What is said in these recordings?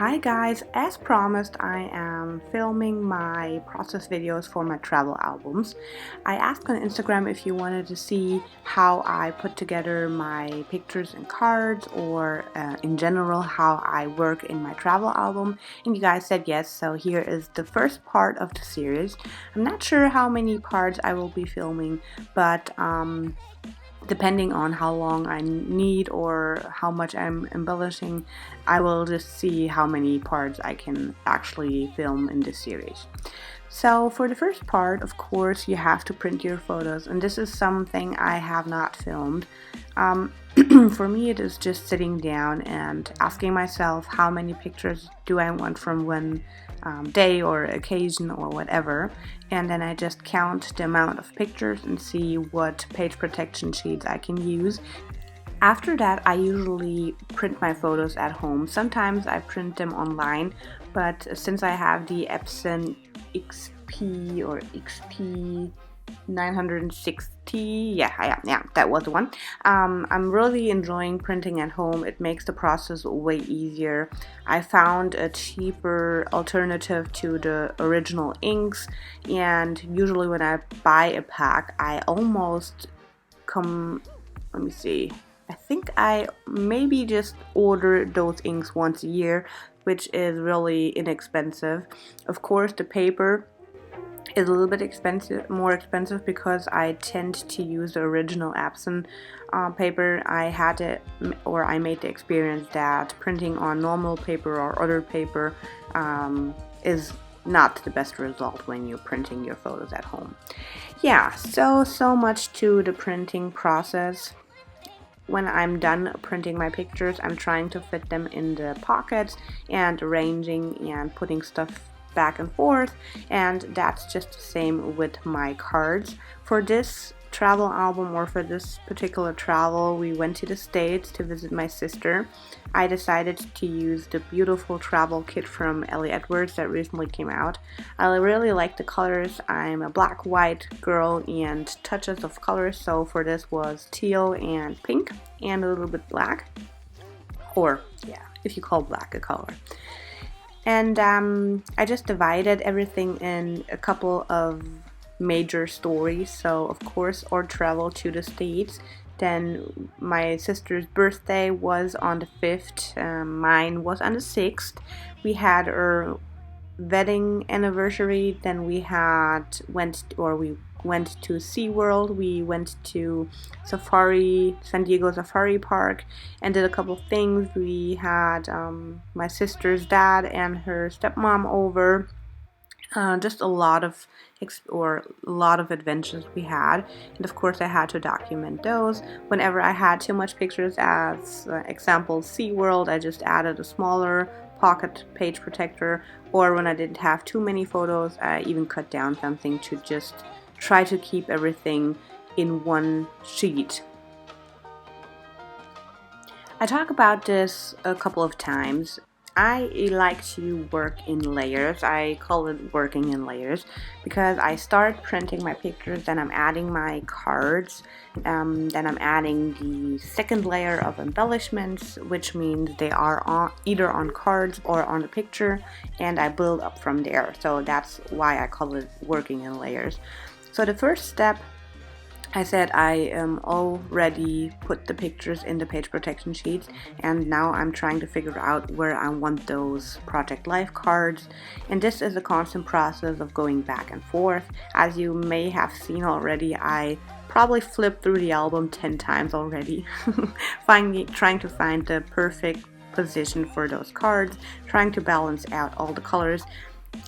Hi guys, as promised I am filming my process videos for my travel albums. I asked on Instagram if you wanted to see how I put together my pictures and cards or in general how I work in my travel album, and you guys said yes, so here is the first part of the series. I'm not sure how many parts I will be filming, but depending on how long I need or how much I'm embellishing, I will just see how many parts I can actually film in this series. So for the first part, of course, you have to print your photos, and this is something I have not filmed. For me, it is just sitting down and asking myself how many pictures do I want from one day or occasion or whatever, and then I just count the amount of pictures and see what page protection sheets I can use. After that, I usually print my photos at home. Sometimes I print them online, but since I have the Epson XP or XP 960, yeah, that was the one. I'm really enjoying printing at home. It makes the process way easier. I found a cheaper alternative to the original inks, and usually when I buy a pack, I almost let me see, I think I maybe just order those inks once a year, which is really inexpensive. Of course, the paper is a little bit more expensive because I tend to use the original Epson paper. I made the experience that printing on normal paper or other paper is not the best result when you're printing your photos at home. Yeah, so much to the printing process. When I'm done printing my pictures, I'm trying to fit them in the pockets and arranging and putting stuff back and forth, and that's just the same with my cards. For this travel album, or for this particular travel, we went to the States to visit my sister. I decided to use the beautiful travel kit from Ellie Edwards that recently came out. I really like the colors. I'm a black-white girl and touches of colors, so for this was teal and pink and a little bit black, or yeah, if you call black a color. And I just divided everything in a couple of major stories. So of course, our travel to the States, then my sister's birthday was on the 5th, mine was on the 6th. We had our wedding anniversary, then we went to SeaWorld, we went to San Diego Safari Park, and did a couple of things. We had my sister's dad and her stepmom over. Just a lot of adventures we had, and of course I had to document those. Whenever I had too much pictures, as example SeaWorld, I just added a smaller pocket page protector, or when I didn't have too many photos, I even cut down something to just try to keep everything in one sheet. I talk about this a couple of times. I like to work in layers. I call it working in layers because I start printing my pictures, then I'm adding my cards, then I'm adding the second layer of embellishments, which means they are either on cards or on the picture, and I build up from there. So that's why I call it working in layers. So the first step, I said I already put the pictures in the page protection sheets, and now I'm trying to figure out where I want those Project Life cards, and this is a constant process of going back and forth. As you may have seen already, I probably flipped through the album 10 times already, trying to find the perfect position for those cards, trying to balance out all the colors.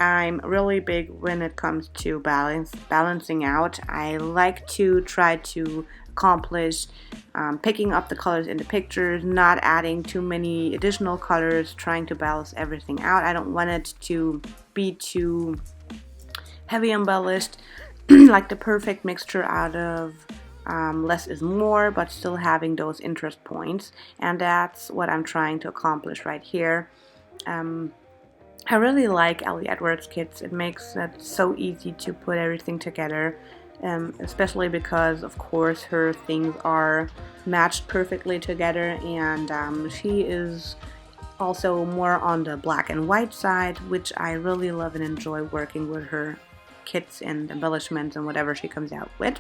I'm really big when it comes to balancing out. I like to try to accomplish picking up the colors in the pictures, not adding too many additional colors, trying to balance everything out. I don't want it to be too heavy embellished, like the perfect mixture out of less is more, but still having those interest points, and that's what I'm trying to accomplish right here. I really like Ellie Edwards kits. It makes it so easy to put everything together, especially because, of course, her things are matched perfectly together, and she is Also more on the black and white side, which I really love and enjoy working with her kits and embellishments and whatever she comes out with.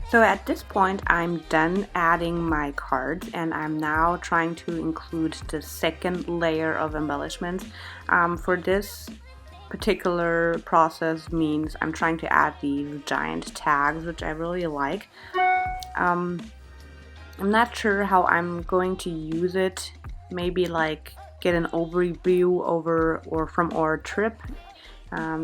So at this point I'm done adding my cards, and I'm now trying to include the second layer of embellishments. For this particular process means I'm trying to add these giant tags, which I really like. I'm not sure how I'm going to use it. Maybe like get an overview over or from our trip,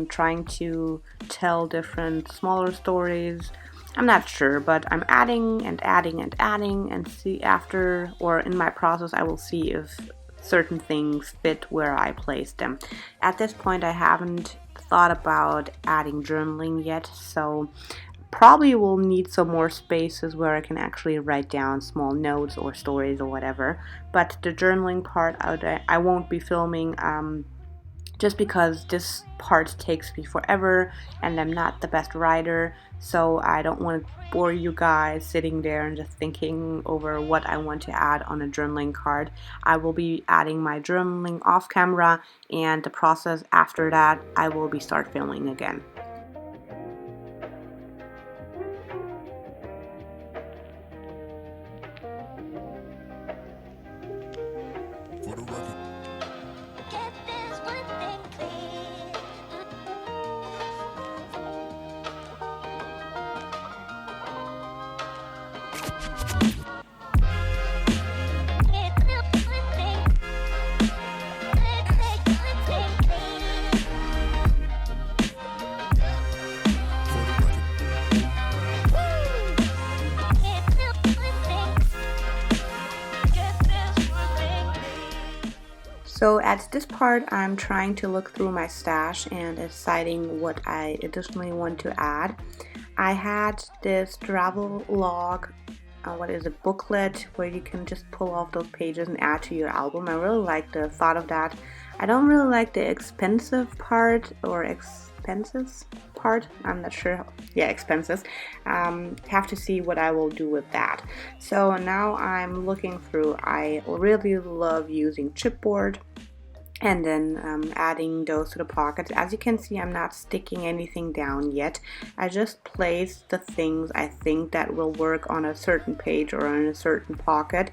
trying to tell different smaller stories. I'm not sure, but I'm adding and adding and adding, and see after, or in my process I will see if certain things fit where I place them. At this point I haven't thought about adding journaling yet, so probably will need some more spaces where I can actually write down small notes or stories or whatever. But the journaling part I won't be filming, just because this part takes me forever and I'm not the best writer, so I don't want to bore you guys sitting there and just thinking over what I want to add on a journaling card. I will be adding my journaling off camera, and the process after that I will be start filming again. For the record. So at this part I'm trying to look through my stash and deciding what I additionally want to add. I had this travel log, what is a booklet, where you can just pull off those pages and add to your album. I really like the thought of that. I don't really like the expensive part, or expenses part, I'm not sure. Yeah, expenses. Have to see what I will do with that. So now I'm looking through. I really love using chipboard and then adding those to the pockets. As you can see, I'm not sticking anything down yet. I just place the things I think that will work on a certain page or on a certain pocket.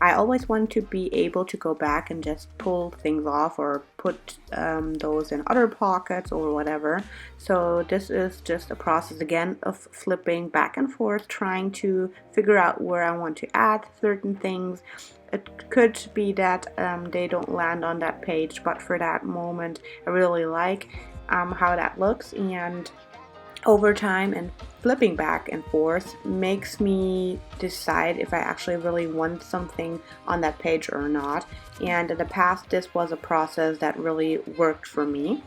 I always want to be able to go back and just pull things off or put those in other pockets or whatever. So this is just a process again of flipping back and forth, trying to figure out where I want to add certain things. It could be that they don't land on that page, but for that moment I really like how that looks, and over time and flipping back and forth makes me decide if I actually really want something on that page or not. And in the past this was a process that really worked for me.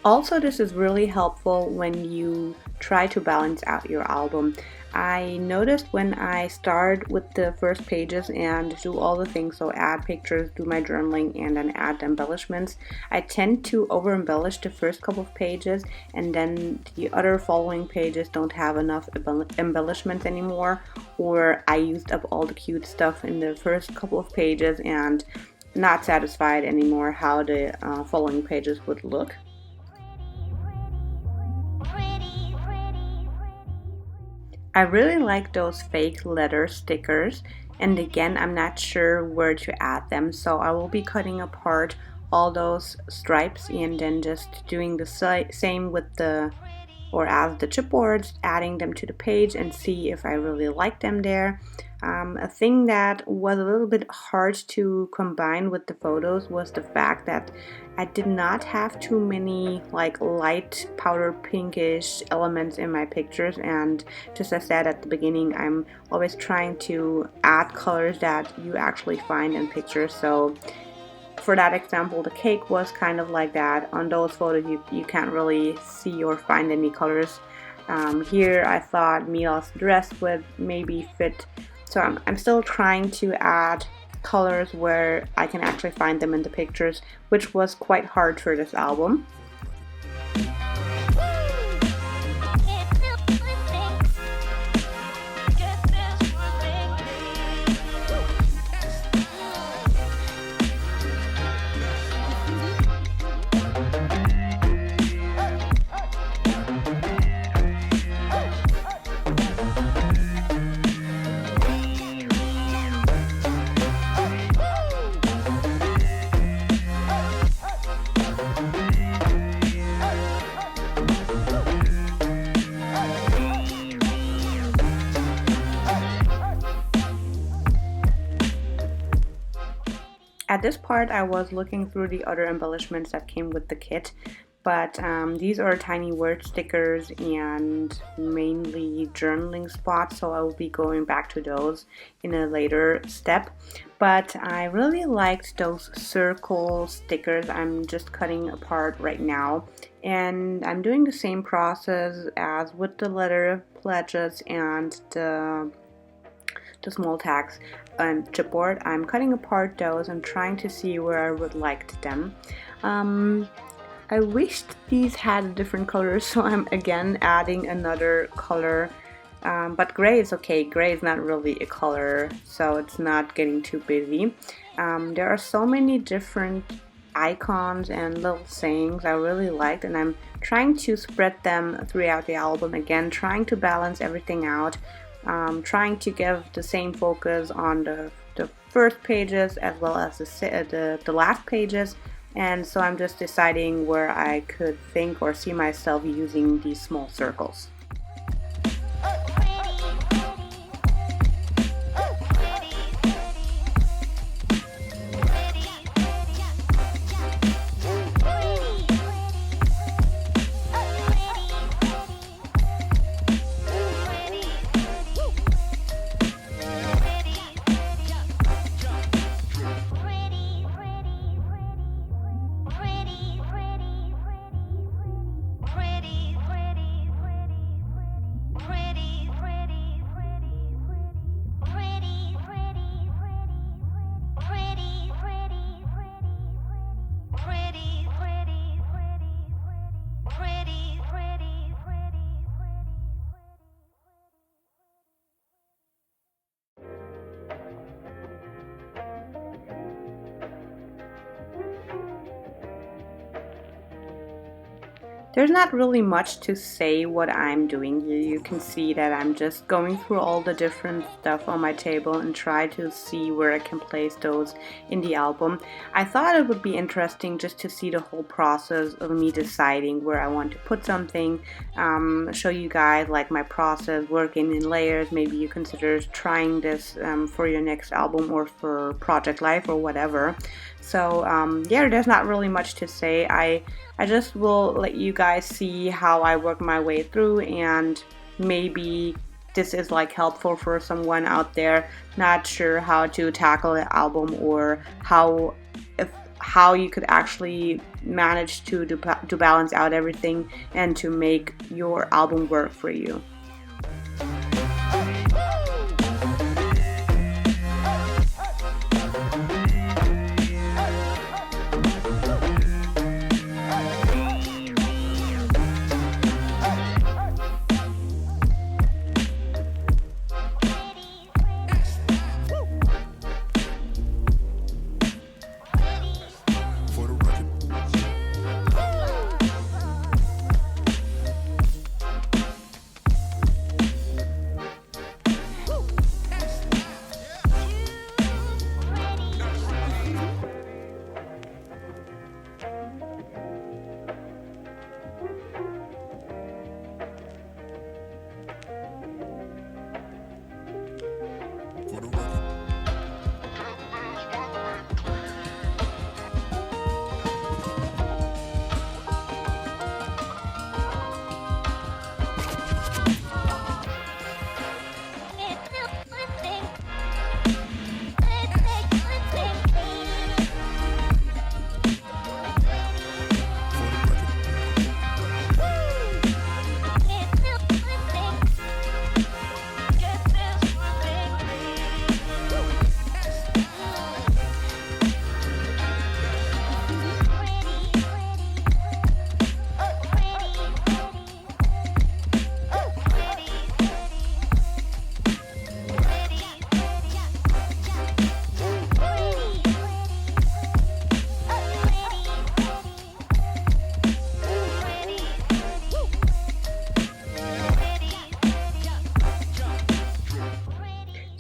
Also, this is really helpful when you try to balance out your album. I noticed when I start with the first pages and do all the things, so add pictures, do my journaling, and then add the embellishments, I tend to over embellish the first couple of pages, and then the other following pages don't have enough embellishments anymore, or I used up all the cute stuff in the first couple of pages and not satisfied anymore how the following pages would look. I really like those fake letter stickers, and again I'm not sure where to add them, so I will be cutting apart all those stripes and then just doing the same with the, or as the chipboards, adding them to the page and see if I really like them there. A thing that was a little bit hard to combine with the photos was the fact that I did not have too many like light powder pinkish elements in my pictures, and just as I said at the beginning, I'm always trying to add colors that you actually find in pictures. So for that example, the cake was kind of like that. On those photos you can't really see or find any colors. Here I thought Mila's dress would maybe fit, so I'm still trying to add colors where I can actually find them in the pictures, which was quite hard for this album. At this part, I was looking through the other embellishments that came with the kit, but these are tiny word stickers and mainly journaling spots, so I will be going back to those in a later step. But I really liked those circle stickers. I'm just cutting apart right now, and I'm doing the same process as with the letter pledges and the small tags and chipboard. I'm cutting apart those and trying to see where I would like them. I wished these had different colors, so I'm again adding another color. But gray is okay. Gray is not really a color, so it's not getting too busy. There are so many different icons and little sayings I really liked, and I'm trying to spread them throughout the album, again trying to balance everything out, trying to give the same focus on the first pages as well as the last pages. And so I'm just deciding where I could think or see myself using these small circles. There's not really much to say what I'm doing here. You can see that I'm just going through all the different stuff on my table and try to see where I can place those in the album. I thought it would be interesting just to see the whole process of me deciding where I want to put something, show you guys like my process, working in layers. Maybe you consider trying this for your next album or for project life or whatever. So yeah, there's not really much to say. I just will let you guys see how I work my way through, and maybe this is like helpful for someone out there not sure how to tackle an album, or how you could actually manage to balance out everything and to make your album work for you. For the record.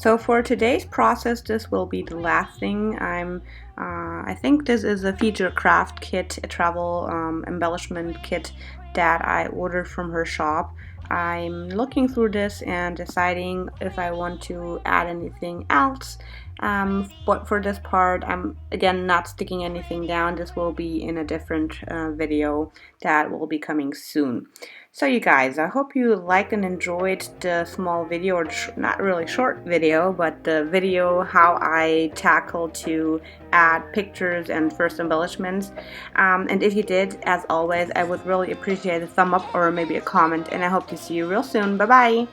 So for today's process, this will be the last thing. I think this is a feature craft kit, a travel embellishment kit that I ordered from her shop. I'm looking through this and deciding if I want to add anything else. But for this part, I'm again not sticking anything down. This will be in a different video that will be coming soon. So you guys, I hope you liked and enjoyed the small video, or not really short video, but the video how I tackled to add pictures and first embellishments. And if you did, as always, I would really appreciate a thumb up or maybe a comment, and I hope to see you real soon. Bye bye!